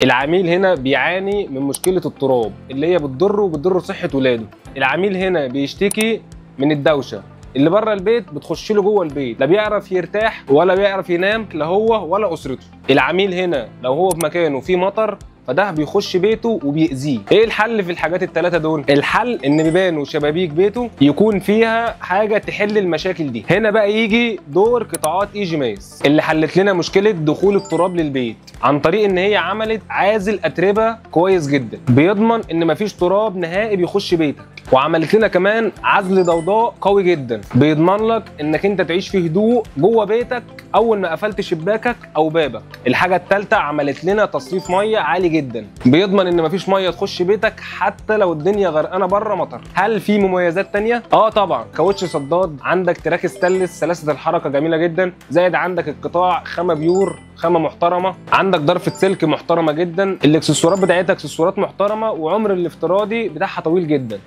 العميل هنا بيعاني من مشكله التراب اللي هي بتضر صحه ولاده. العميل هنا بيشتكي من الدوشه اللي بره البيت بتخش له جوه البيت، لا بيعرف يرتاح ولا بيعرف ينام، لا هو ولا اسرته. العميل هنا لو هو في مكانه فيه مطر فده بيخش بيته وبيأذيه. ايه الحل في الحاجات الثلاثه دول؟ الحل ان بيبان وشبابيك بيته يكون فيها حاجه تحل المشاكل دي. هنا بقى يجي دور قطاعات ايجي ماس اللي حلت لنا مشكله دخول التراب للبيت عن طريق ان هي عملت عازل اتربه كويس جدا بيضمن ان مفيش تراب نهائي بيخش بيتك، وعملت لنا كمان عزل ضوضاء قوي جدا بيضمن لك انك انت تعيش في هدوء جوه بيتك اول ما قفلت شباكك او بابك. الحاجه الثالثه عملت لنا تصريف ميه عالي جدا بيضمن ان مفيش ميه تخش بيتك حتى لو الدنيا غرقانه بره مطر. هل في مميزات تانية؟ طبعا، كاوتش صداد، عندك تراك ستانلس سلاسه الحركه جميله جدا، زائد عندك القطاع خامه بيور، خامه محترمه، عندك ضرفه سلك محترمه جدا، الاكسسوارات بتاعتها اكسسوارات محترمه، وعمر الافتراضي بتاعها طويل جدا.